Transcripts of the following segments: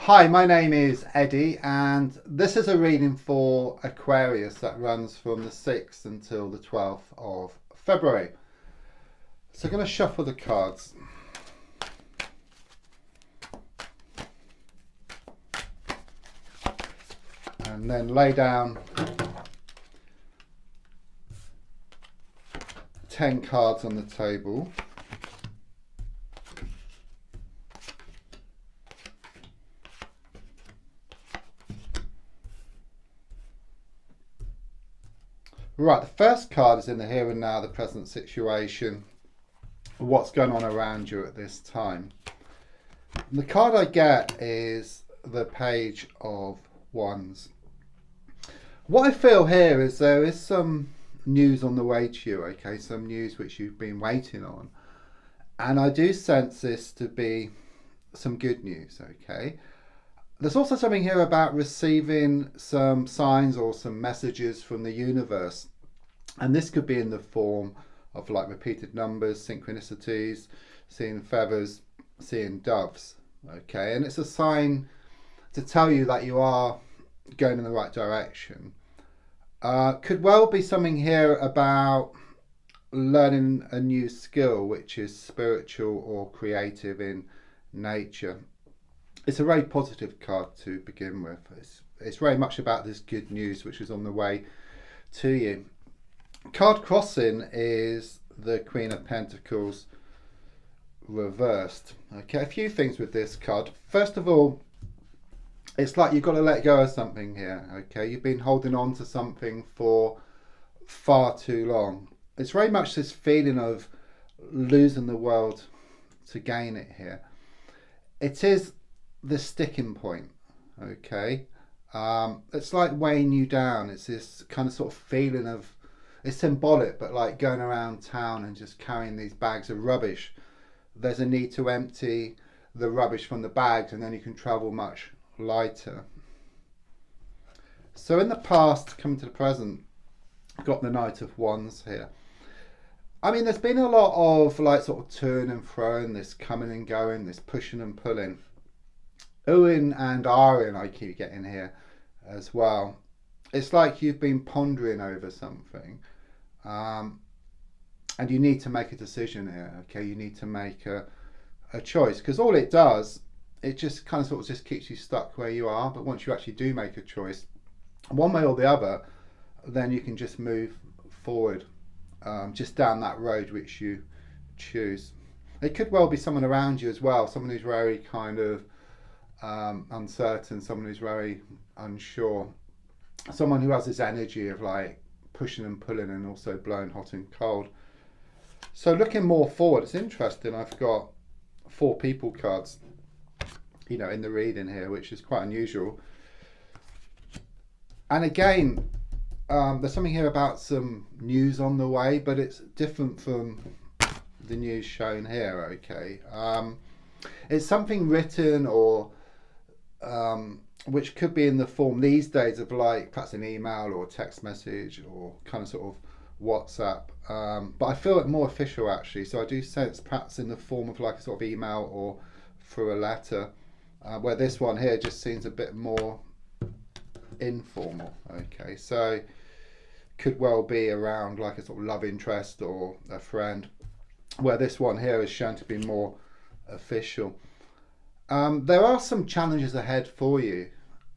Hi, my name is Eddie, and this is a reading for Aquarius that runs from the 6th until the 12th of February. So I'm going to shuffle the cards. And then lay down 10 cards on the table. Right, the first card is in the here and now, the present situation, what's going on around you at this time. And the card I get is the Page of Wands. What I feel here is there is some news on the way to you, okay, some news which you've been waiting on. And I do sense this to be some good news, okay. There's also something here about receiving some signs or some messages from the universe. And this could be in the form of like repeated numbers, synchronicities, seeing feathers, seeing doves. Okay, and it's a sign to tell you that you are going in the right direction. Could well be something here about learning a new skill which is spiritual or creative in nature. It's a very positive card to begin with. It's very much about this good news which is on the way to you. Card crossing is the Queen of Pentacles reversed. Okay, a few things with this card. First of all, it's like you've got to let go of something here. Okay, you've been holding on to something for far too long. It's very much this feeling of losing the world to gain it here. It is the sticking point. Okay, it's like weighing you down. It's this kind of sort of feeling of, it's symbolic, but like going around town and just carrying these bags of rubbish. There's a need to empty the rubbish from the bags and then you can travel much lighter. So in the past, coming to the present, I've got the Knight of Wands here. I mean, there's been a lot of like sort of to and fro, this coming and going, this pushing and pulling. Uin and Arin I keep getting here as well. It's like you've been pondering over something, and you need to make a decision here. Okay, you need to make a choice, because all it does, it just kind of sort of just keeps you stuck where you are. But once you actually do make a choice, one way or the other, then you can just move forward, just down that road which you choose. It could well be someone around you as well, someone who's very kind of uncertain, someone who's very unsure, someone who has this energy of like pushing and pulling and also blowing hot and cold. So looking more forward, it's interesting, I've got 4 people cards, you know, in the reading here, which is quite unusual. And again, there's something here about some news on the way, but it's different from the news shown here. Okay, it's something written or which could be in the form these days of like perhaps an email or text message or kind of sort of WhatsApp, but I feel it more official actually. So I do sense perhaps in the form of like a sort of email or through a letter, where this one here just seems a bit more informal. Okay, so could well be around like a sort of love interest or a friend, where this one here is shown to be more official. There are some challenges ahead for you,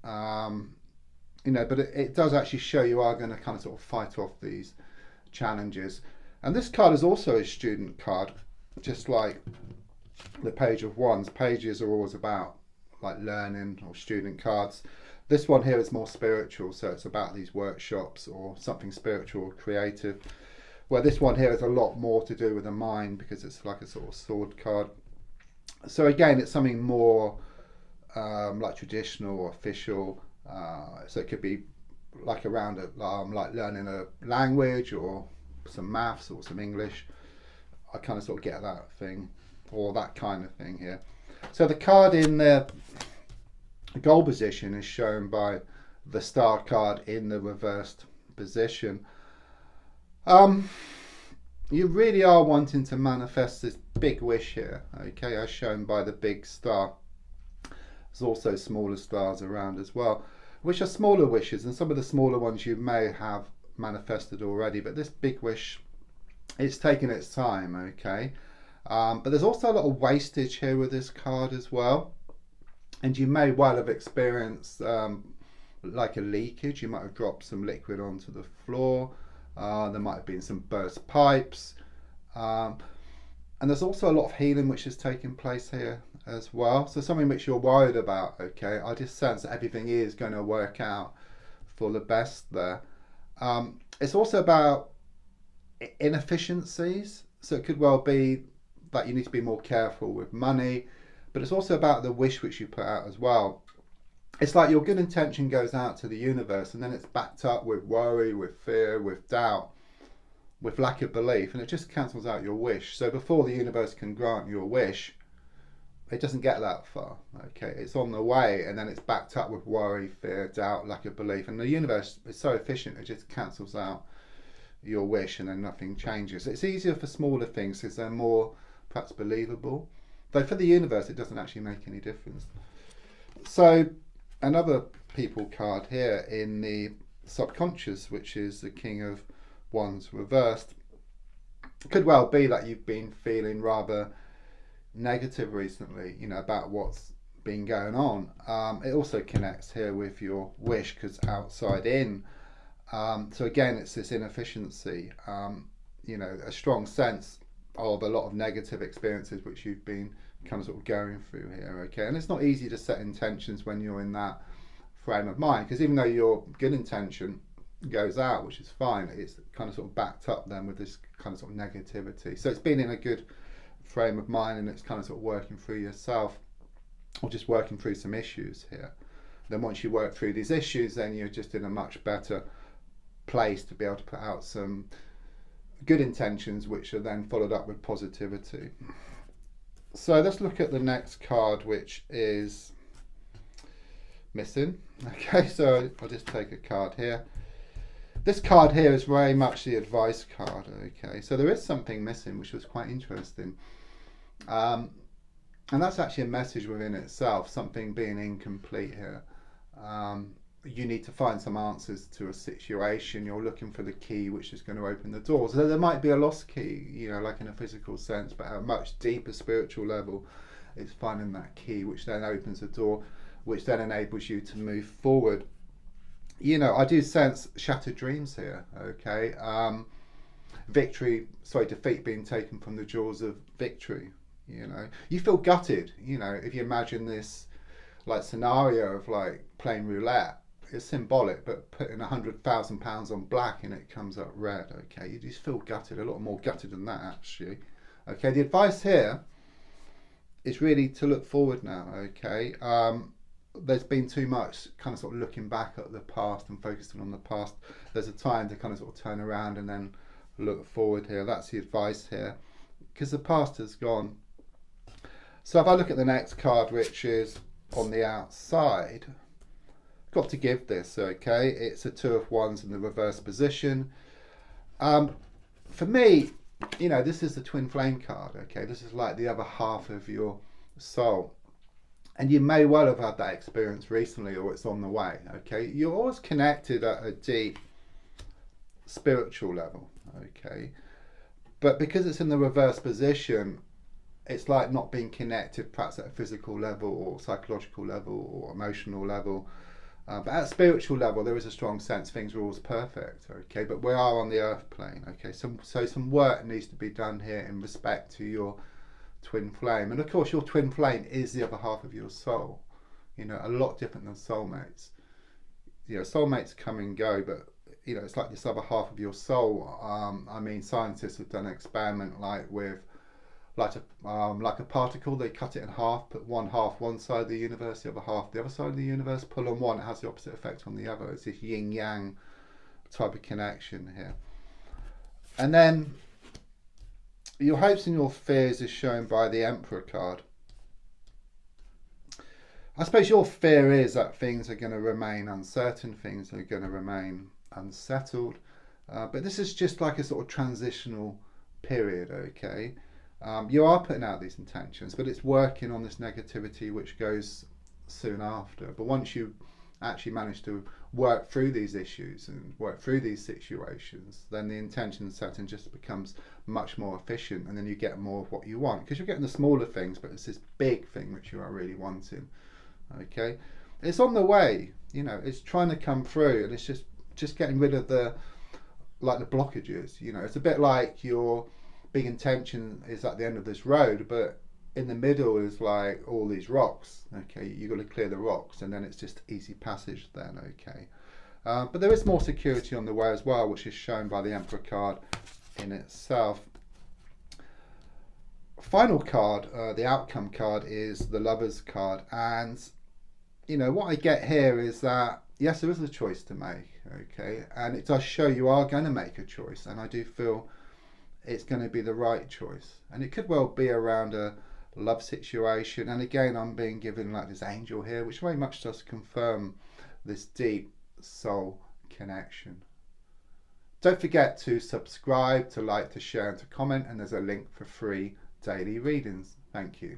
you know, but it does actually show you are going to kind of sort of fight off these challenges. And this card is also a student card, just like the Page of Wands. Pages are always about like learning or student cards. This one here is more spiritual, so it's about these workshops or something spiritual or creative, where this one here is a lot more to do with the mind because it's like a sort of sword card. So again, it's something more like traditional or official. So it could be like around like learning a language or some maths or some English. I kind of sort of get that thing, or that kind of thing here. So the card in the goal position is shown by the star card in the reversed position. You really are wanting to manifest this big wish here, okay, as shown by the big star. There's also smaller stars around as well, which are smaller wishes, and some of the smaller ones you may have manifested already, but this big wish, it's taking its time, okay? But there's also a lot of wastage here with this card as well, and you may well have experienced like a leakage. You might have dropped some liquid onto the floor. There might have been some burst pipes, and there's also a lot of healing which is taking place here as well. So something which you're worried about, okay? I just sense that everything is going to work out for the best there. It's also about inefficiencies, so it could well be that you need to be more careful with money, but it's also about the wish which you put out as well. It's like your good intention goes out to the universe, and then it's backed up with worry, with fear, with doubt, with lack of belief, and it just cancels out your wish. So before the universe can grant your wish, it doesn't get that far, okay? It's on the way, and then it's backed up with worry, fear, doubt, lack of belief, and the universe is so efficient, it just cancels out your wish, and then nothing changes. It's easier for smaller things because they're more perhaps believable, though for the universe it doesn't actually make any difference. So another people card here in the subconscious, which is the King of Wands reversed. It could well be that you've been feeling rather negative recently, you know, about what's been going on. It also connects here with your wish because outside in. So again, it's this inefficiency, you know, a strong sense of a lot of negative experiences which you've been kind of sort of going through here, okay? And it's not easy to set intentions when you're in that frame of mind, because even though your good intention goes out, which is fine, it's kind of sort of backed up then with this kind of sort of negativity. So it's been in a good frame of mind, and it's kind of sort of working through yourself, or just working through some issues here. Then once you work through these issues, then you're just in a much better place to be able to put out some good intentions, which are then followed up with positivity. So let's look at the next card, which is missing. Okay, so I'll just take a card here. This card here is very much the advice card, okay? So there is something missing, which was quite interesting. And that's actually a message within itself, something being incomplete here. You need to find some answers to a situation. You're looking for the key which is going to open the door. So there might be a lost key, you know, like in a physical sense, but at a much deeper spiritual level, it's finding that key which then opens the door, which then enables you to move forward. You know, I do sense shattered dreams here, okay? Defeat being taken from the jaws of victory, you know. You feel gutted, you know, if you imagine this like scenario of like playing roulette. It's symbolic, but putting £100,000 on black and it comes up red, okay? You just feel gutted, a lot more gutted than that actually. Okay, the advice here is really to look forward now, okay? There's been too much kind of sort of looking back at the past and focusing on the past. There's a time to kind of sort of turn around and then look forward here. That's the advice here, because the past has gone. So if I look at the next card, which is on the outside, got to give this, okay? It's a Two of Wands in the reverse position. For me, you know, this is the twin flame card, okay? This is like the other half of your soul. And you may well have had that experience recently, or it's on the way, okay? You're always connected at a deep spiritual level, okay? But because it's in the reverse position, it's like not being connected perhaps at a physical level or psychological level or emotional level. But at a spiritual level, there is a strong sense things are always perfect, okay? But we are on the earth plane, okay? So some work needs to be done here in respect to your twin flame. And of course, your twin flame is the other half of your soul. You know, a lot different than soulmates. You know, soulmates come and go, but, you know, it's like this other half of your soul. I mean, scientists have done an experiment like with like a particle. They cut it in half, put one half one side of the universe, the other half the other side of the universe, pull on one, it has the opposite effect on the other. It's this yin yang type of connection here. And then your hopes and your fears is shown by the Emperor card. I suppose your fear is that things are going to remain uncertain, things are going to remain unsettled, but this is just like a sort of transitional period, okay? You are putting out these intentions, but it's working on this negativity which goes soon after. But once you actually manage to work through these issues and work through these situations, then the intention setting just becomes much more efficient, and then you get more of what you want, because you're getting the smaller things, but it's this big thing which you are really wanting. Okay, it's on the way, you know, it's trying to come through, and it's just getting rid of the blockages. You know, it's a bit like your big intention is at the end of this road, but in the middle is like all these rocks. Okay, you've got to clear the rocks, and then it's just easy passage then. Okay, but there is more security on the way as well, which is shown by the Emperor card in itself. Final card, the outcome card, is the Lovers card, and you know what I get here is that yes, there is a choice to make. Okay, and it does show you are going to make a choice, and I do feel it's going to be the right choice, and it could well be around a love situation. And again, I'm being given like this angel here, which very much does confirm this deep soul connection. Don't forget to subscribe, to like, to share, and to comment, and there's a link for free daily readings. Thank you.